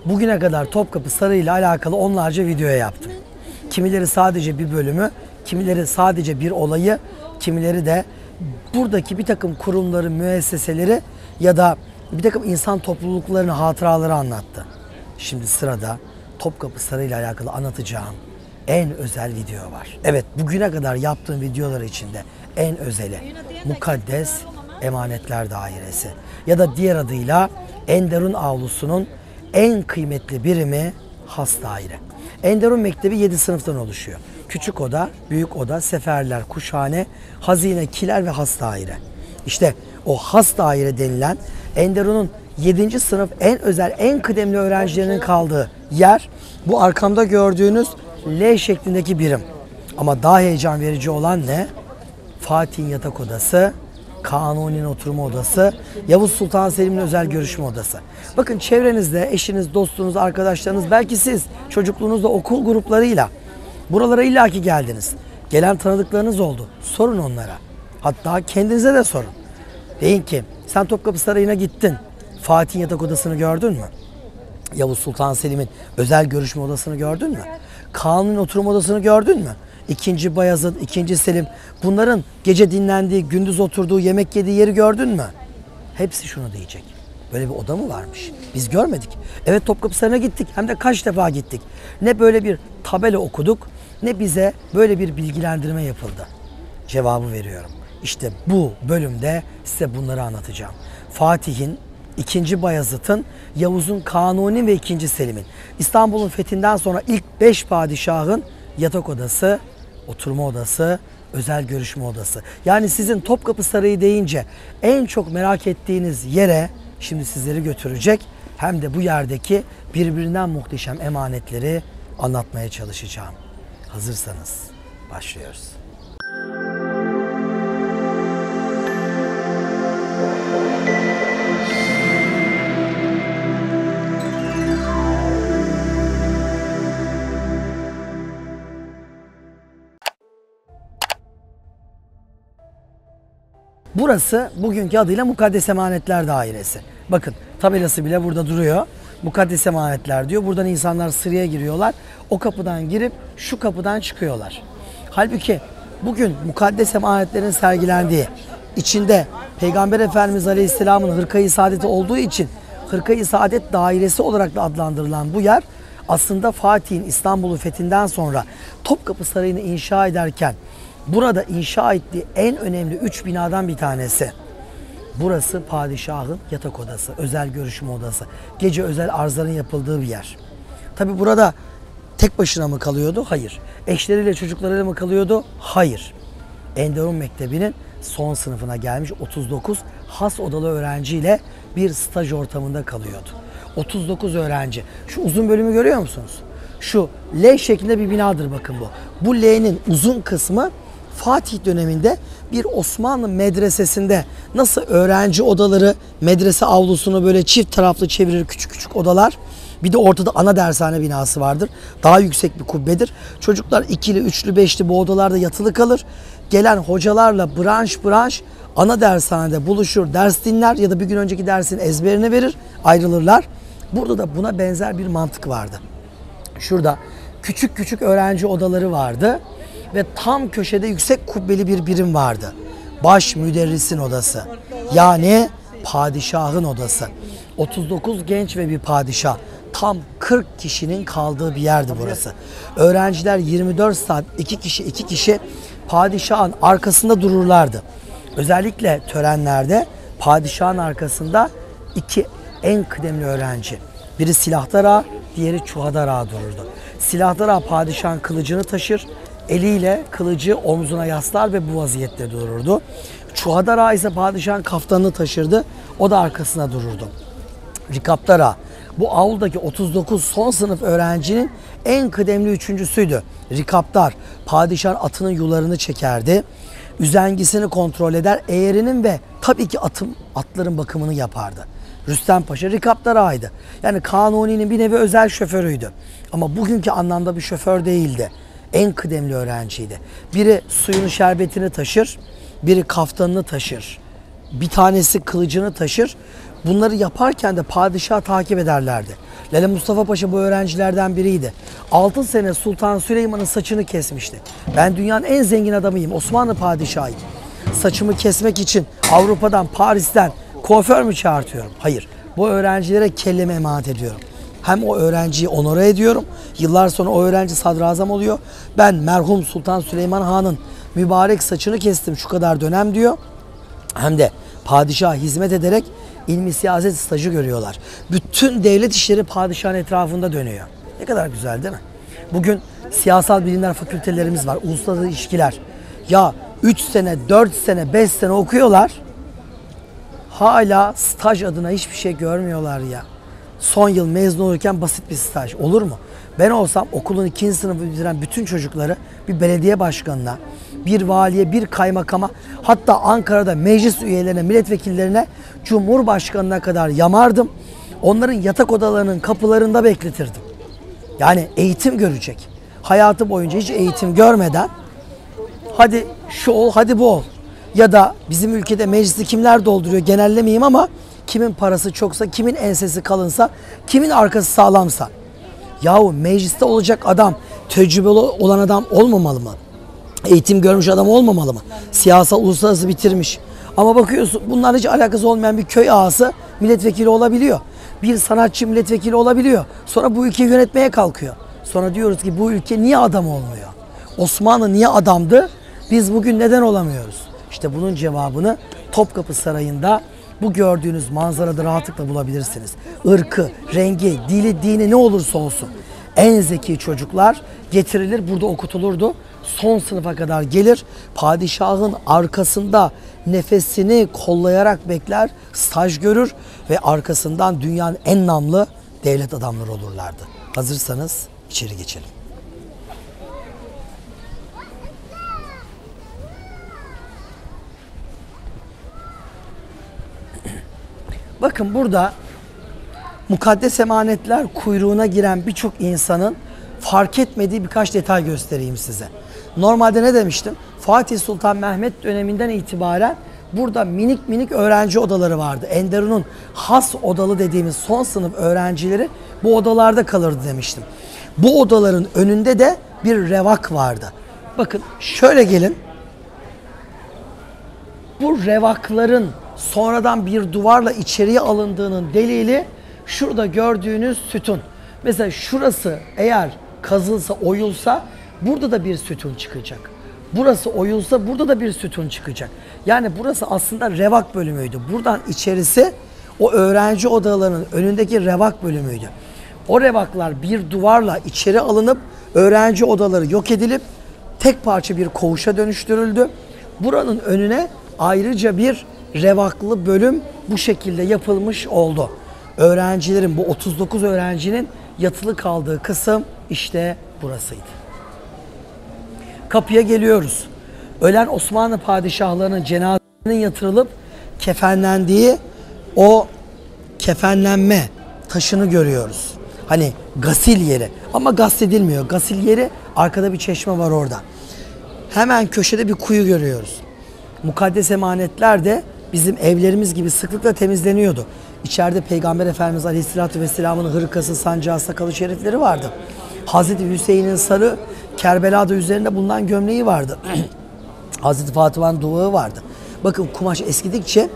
Bugüne kadar Topkapı Sarayı ile alakalı onlarca video yaptım. Kimileri sadece bir bölümü, kimileri sadece bir olayı, kimileri de buradaki bir takım kurumları, müesseseleri ya da bir takım insan topluluklarının hatıraları anlattı. Şimdi sırada Topkapı Sarayı ile alakalı anlatacağım en özel video var. Evet, bugüne kadar yaptığım videolar içinde en özeli Mukaddes Emanetler Dairesi ya da diğer adıyla Enderun Avlusu'nun en kıymetli birimi Has Daire. Enderun Mektebi 7 sınıftan oluşuyor. Küçük oda, büyük oda, seferler, kuşhane, hazine, kiler ve has daire. İşte o has daire denilen Enderun'un 7. sınıf en özel, en kıdemli öğrencilerinin kaldığı yer bu arkamda gördüğünüz L şeklindeki birim. Ama daha heyecan verici olan ne? Fatih'in yatak odası, Kanuni'nin oturma odası, Yavuz Sultan Selim'in özel görüşme odası. Bakın çevrenizde eşiniz, dostunuz, arkadaşlarınız, belki siz çocukluğunuzda okul gruplarıyla buralara illaki geldiniz. Gelen tanıdıklarınız oldu. Sorun onlara. Hatta kendinize de sorun. Deyin ki sen Topkapı Sarayı'na gittin. Fatih'in yatak odasını gördün mü? Yavuz Sultan Selim'in özel görüşme odasını gördün mü? Kanuni'nin oturma odasını gördün mü? İkinci Bayezid, ikinci Selim, bunların gece dinlendiği, gündüz oturduğu, yemek yediği yeri gördün mü? Hepsi şunu diyecek. Böyle bir oda mı varmış? Biz görmedik. Evet, Topkapı Sarayı'na gittik. Hem de kaç defa gittik. Ne böyle bir tabela okuduk, ne bize böyle bir bilgilendirme yapıldı. Cevabı veriyorum. İşte bu bölümde size bunları anlatacağım. Fatih'in, İkinci Bayezid'in, Yavuz'un, Kanuni ve ikinci Selim'in, İstanbul'un fethinden sonra ilk 5 padişahın yatak odası, oturma odası, özel görüşme odası. Yani sizin Topkapı Sarayı deyince en çok merak ettiğiniz yere şimdi sizleri götürecek. Hem de bu yerdeki birbirinden muhteşem emanetleri anlatmaya çalışacağım. Hazırsanız başlıyoruz. Burası bugünkü adıyla Mukaddes Emanetler Dairesi. Bakın tabelası bile burada duruyor. Mukaddes Emanetler diyor. Buradan insanlar sıraya giriyorlar. O kapıdan girip şu kapıdan çıkıyorlar. Halbuki bugün Mukaddes Emanetlerin sergilendiği, içinde Peygamber Efendimiz Aleyhisselam'ın Hırka-i Saadeti olduğu için Hırka-i Saadet Dairesi olarak da adlandırılan bu yer aslında Fatih'in İstanbul'u fethinden sonra Topkapı Sarayı'nı inşa ederken burada inşa ettiği en önemli 3 binadan bir tanesi. Burası padişahın yatak odası, özel görüşme odası. Gece özel arzların yapıldığı bir yer. Tabi burada tek başına mı kalıyordu? Hayır. Eşleriyle, çocuklarıyla mı kalıyordu? Hayır. Enderun Mektebi'nin son sınıfına gelmiş 39 has odalı öğrenciyle bir staj ortamında kalıyordu. 39 öğrenci. Şu uzun bölümü görüyor musunuz? Şu L şeklinde bir binadır bakın bu. Bu L'nin uzun kısmı Fatih döneminde bir Osmanlı medresesinde nasıl öğrenci odaları medrese avlusunu böyle çift taraflı çevirir, küçük küçük odalar. Bir de ortada ana dershane binası vardır. Daha yüksek bir kubbedir. Çocuklar ikili, üçlü, beşli bu odalarda yatılı kalır. Gelen hocalarla branş branş ana dershanede buluşur, ders dinler ya da bir gün önceki dersin ezberini verir, ayrılırlar. Burada da buna benzer bir mantık vardı. Şurada küçük küçük öğrenci odaları vardı ve tam köşede yüksek kubbeli bir birim vardı. Baş müderrisin odası. Yani padişahın odası. 39 genç ve bir padişah. Tam 40 kişinin kaldığı bir yerdi burası. Öğrenciler 24 saat iki kişi padişahın arkasında dururlardı. Özellikle törenlerde padişahın arkasında iki en kıdemli öğrenci. Biri silahdar ağa, diğeri çuhadar ağa dururdu. Silahdar ağa padişahın kılıcını taşır, eliyle kılıcı omzuna yaslar ve bu vaziyette dururdu. Çuhadar ağa ise padişahın kaftanını taşırdı, o da arkasına dururdu. Rikaptar ağa, bu avuldaki 39 son sınıf öğrencinin en kıdemli üçüncüsüydü. Rikaptar, padişahın atının yularını çekerdi, üzengisini kontrol eder, eğerinin ve tabii ki atların bakımını yapardı. Rüstem Paşa Rikaptar ağaydı. Yani Kanuni'nin bir nevi özel şoförüydü. Ama bugünkü anlamda bir şoför değildi. En kıdemli öğrenciydi. Biri suyunu, şerbetini taşır, biri kaftanını taşır. Bir tanesi kılıcını taşır. Bunları yaparken de padişahı takip ederlerdi. Lale Mustafa Paşa bu öğrencilerden biriydi. 6 sene Sultan Süleyman'ın saçını kesmişti. Ben dünyanın en zengin adamıyım, Osmanlı padişahıyım. Saçımı kesmek için Avrupa'dan, Paris'ten kuaför mü çağırtıyorum? Hayır. Bu öğrencilere kellemi emanet ediyorum. Hem o öğrenciyi onore ediyorum. Yıllar sonra o öğrenci sadrazam oluyor. Ben merhum Sultan Süleyman Han'ın mübarek saçını kestim şu kadar dönem diyor. Hem de padişaha hizmet ederek ilmi siyaset stajı görüyorlar. Bütün devlet işleri padişahın etrafında dönüyor. Ne kadar güzel değil mi? Bugün siyasal bilimler fakültelerimiz var. Uluslararası ilişkiler. Ya 3 sene, 4 sene, 5 sene okuyorlar. Hala staj adına hiçbir şey görmüyorlar ya. Son yıl mezun olurken basit bir staj. Olur mu? Ben olsam okulun 2. sınıfı bitiren bütün çocukları bir belediye başkanına, bir valiye, bir kaymakama, hatta Ankara'da meclis üyelerine, milletvekillerine, cumhurbaşkanına kadar yamardım. Onların yatak odalarının kapılarında bekletirdim. Yani eğitim görecek. Hayatı boyunca hiç eğitim görmeden hadi şu ol, hadi bu ol. Ya da bizim ülkede meclisi kimler dolduruyor genellemeyeyim ama kimin parası çoksa, kimin ensesi kalınsa, kimin arkası sağlamsa. Yahu mecliste olacak adam tecrübeli olan adam olmamalı mı? Eğitim görmüş adam olmamalı mı? Siyasal, uluslararası bitirmiş. Ama bakıyorsun bunlar hiç alakası olmayan bir köy ağası milletvekili olabiliyor. Bir sanatçı milletvekili olabiliyor. Sonra bu ülkeyi yönetmeye kalkıyor. Sonra diyoruz ki bu ülke niye adam olmuyor? Osmanlı niye adamdı? Biz bugün neden olamıyoruz? İşte bunun cevabını Topkapı Sarayı'nda bu gördüğünüz manzarada rahatlıkla bulabilirsiniz. Irkı, rengi, dili, dini ne olursa olsun en zeki çocuklar getirilir, burada okutulurdu. Son sınıfa kadar gelir, padişahın arkasında nefesini kollayarak bekler, staj görür ve arkasından dünyanın en namlı devlet adamları olurlardı. Hazırsanız içeri geçelim. Bakın burada mukaddes emanetler kuyruğuna giren birçok insanın fark etmediği birkaç detay göstereyim size. Normalde ne demiştim? Fatih Sultan Mehmet döneminden itibaren burada minik minik öğrenci odaları vardı. Enderun'un has odalı dediğimiz son sınıf öğrencileri bu odalarda kalırdı demiştim. Bu odaların önünde de bir revak vardı. Bakın şöyle gelin. Bu revakların sonradan bir duvarla içeriye alındığının delili şurada gördüğünüz sütun. Mesela şurası eğer kazılsa, oyulsa burada da bir sütun çıkacak. Burası oyulsa burada da bir sütun çıkacak. Yani burası aslında revak bölümüydü. Buradan içerisi o öğrenci odalarının önündeki revak bölümüydü. O revaklar bir duvarla içeri alınıp öğrenci odaları yok edilip tek parça bir koğuşa dönüştürüldü. Buranın önüne ayrıca bir revaklı bölüm bu şekilde yapılmış oldu. Öğrencilerin, bu 39 öğrencinin yatılı kaldığı kısım işte burasıydı. Kapıya geliyoruz. Ölen Osmanlı padişahlarının cenazelerinin yatırılıp kefenlendiği o kefenlenme taşını görüyoruz. Hani gasil yeri ama gasledilmiyor. Gasil yeri arkada bir çeşme var orada. Hemen köşede bir kuyu görüyoruz. Mukaddes emanetler de bizim evlerimiz gibi sıklıkla temizleniyordu. İçeride Peygamber Efendimiz Aleyhisselatü Vesselam'ın hırkası, sancağı, sakalı şerifleri vardı. Hazreti Hüseyin'in sarı Kerbela'da üzerinde bulunan gömleği vardı. Hazreti Fatıma'nın duvağı vardı. Bakın kumaş eskidikçe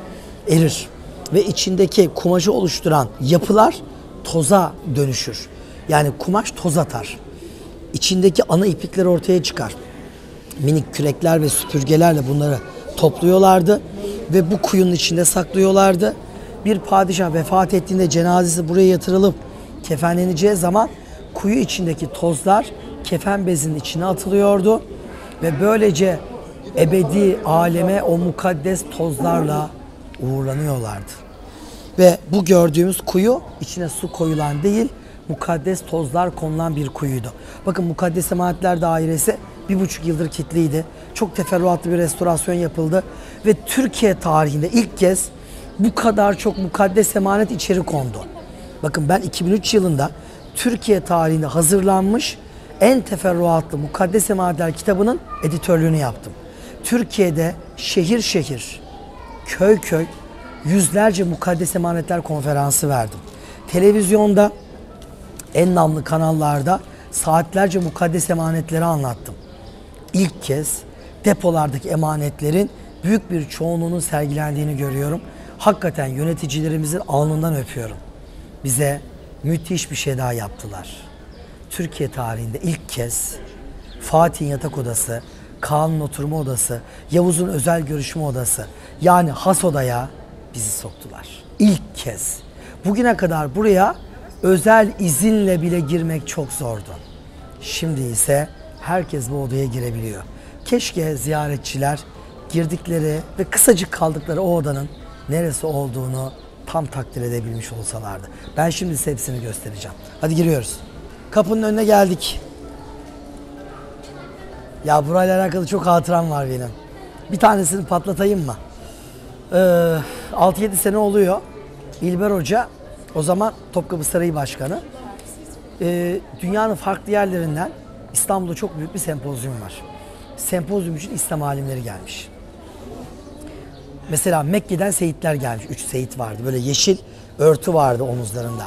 erir ve içindeki kumaşı oluşturan yapılar toza dönüşür. Yani kumaş toz atar. İçindeki ana iplikler ortaya çıkar. Minik kürekler ve süpürgelerle bunları topluyorlardı ve bu kuyunun içinde saklıyorlardı. Bir padişah vefat ettiğinde cenazesi buraya yatırılıp kefenleneceği zaman kuyu içindeki tozlar kefen bezinin içine atılıyordu ve böylece ebedi aleme o mukaddes tozlarla uğurlanıyorlardı. Ve bu gördüğümüz kuyu içine su koyulan değil, mukaddes tozlar konulan bir kuyuydu. Bakın Mukaddes Emanetler Dairesi 1,5 yıldır kilitliydi. Çok teferruatlı bir restorasyon yapıldı ve Türkiye tarihinde ilk kez bu kadar çok mukaddes emanet içeri kondu. Bakın ben 2003 yılında Türkiye tarihinde hazırlanmış en teferruatlı Mukaddes Emanetler kitabının editörlüğünü yaptım. Türkiye'de şehir şehir, köy köy yüzlerce mukaddes emanetler konferansı verdim. Televizyonda, en namlı kanallarda saatlerce mukaddes emanetleri anlattım. İlk kez depolardaki emanetlerin büyük bir çoğunluğunun sergilendiğini görüyorum. Hakikaten yöneticilerimizin alnından öpüyorum. Bize müthiş bir şey daha yaptılar. Türkiye tarihinde ilk kez Fatih'in yatak odası, Kaan'ın oturma odası, Yavuz'un özel görüşme odası, yani has odaya bizi soktular. İlk kez. Bugüne kadar buraya özel izinle bile girmek çok zordu. Şimdi ise herkes bu odaya girebiliyor. Keşke ziyaretçiler girdikleri ve kısacık kaldıkları o odanın neresi olduğunu tam takdir edebilmiş olsalardı. Ben şimdi size hepsini göstereceğim. Hadi giriyoruz. Kapının önüne geldik. Ya burayla alakalı çok hatıram var benim. Bir tanesini patlatayım mı? 6-7 sene oluyor. İlber Hoca o zaman Topkapı Sarayı Başkanı. Dünyanın farklı yerlerinden İstanbul'da çok büyük bir sempozyum var. Sempozyum için İslam alimleri gelmiş. Mesela Mekke'den seyitler gelmiş. 3 seyit vardı. Böyle yeşil örtü vardı omuzlarında.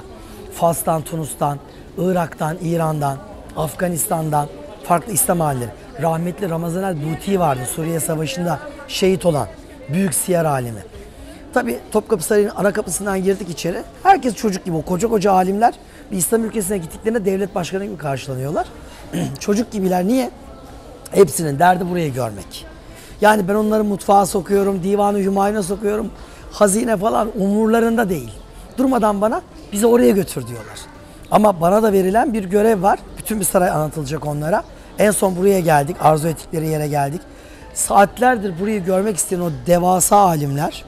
Fas'tan, Tunus'tan, Irak'tan, İran'dan, Afganistan'dan farklı İslam alimleri. Rahmetli Ramazan el-Buti vardı. Suriye Savaşı'nda şehit olan büyük siyer alimi. Tabii Topkapı Sarayı'nın ana kapısından girdik içeri. Herkes çocuk gibi. O koca koca alimler bir İslam ülkesine gittiklerinde devlet başkanı gibi karşılanıyorlar. Çocuk gibiler. Niye? Hepsinin derdi burayı görmek. Yani ben onları mutfağa sokuyorum, divanı hümayuna sokuyorum. Hazine falan umurlarında değil. Durmadan bana bizi oraya götür diyorlar. Ama bana da verilen bir görev var. Bütün bir saray anlatılacak onlara. En son buraya geldik. Arzu ettikleri yere geldik. Saatlerdir burayı görmek isteyen o devasa alimler,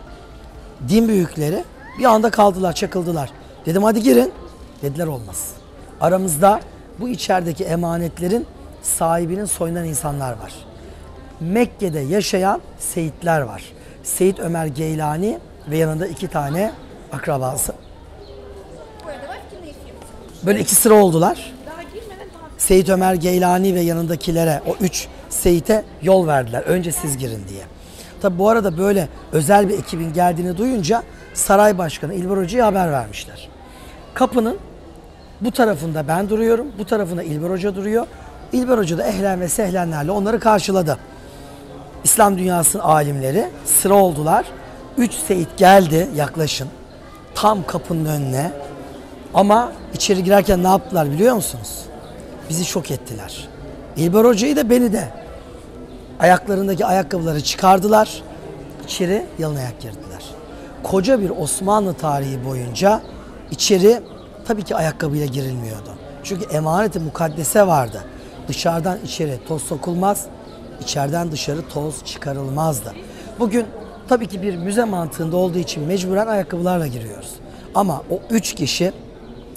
din büyükleri bir anda kaldılar, çakıldılar. Dedim hadi girin. Dediler olmaz. Aramızda bu içerideki emanetlerin sahibinin soyundan insanlar var. Mekke'de yaşayan seyitler var. Seyit Ömer Geylani ve yanında 2 tane akrabası. Böyle 2 sıra oldular. Seyit Ömer Geylani ve yanındakilere, o 3 seyite yol verdiler. Önce siz girin diye. Tabi bu arada böyle özel bir ekibin geldiğini duyunca saray başkanı İlber Hoca'ya haber vermişler. Kapının bu tarafında ben duruyorum, bu tarafında İlber Hoca duruyor. İlber Hoca da ehlen ve sehlenlerle onları karşıladı. İslam dünyasının alimleri sıra oldular. 3 seyit geldi, yaklaşın. Tam kapının önüne. Ama içeri girerken ne yaptılar biliyor musunuz? Bizi şok ettiler. İlber Hoca'yı da beni de. Ayaklarındaki ayakkabıları çıkardılar. İçeri yalın ayak girdiler. Koca bir Osmanlı tarihi boyunca içeri tabii ki ayakkabıyla girilmiyordu. Çünkü emanet-i mukaddese vardı. Dışarıdan içeri toz sokulmaz, içeriden dışarı toz çıkarılmazdı. Bugün tabii ki bir müze mantığında olduğu için mecburen ayakkabılarla giriyoruz. Ama o 3 kişi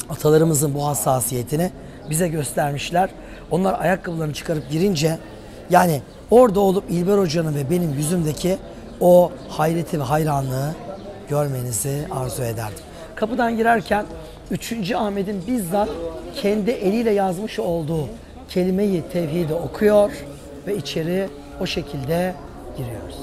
atalarımızın bu hassasiyetini bize göstermişler. Onlar ayakkabılarını çıkarıp girince, yani orada olup İlber Hoca'nın ve benim yüzümdeki o hayreti ve hayranlığı görmenizi arzu ederdim. Kapıdan girerken 3. Ahmet'in bizzat kendi eliyle yazmış olduğu kelime-i tevhidi okuyor ve içeri o şekilde giriyoruz.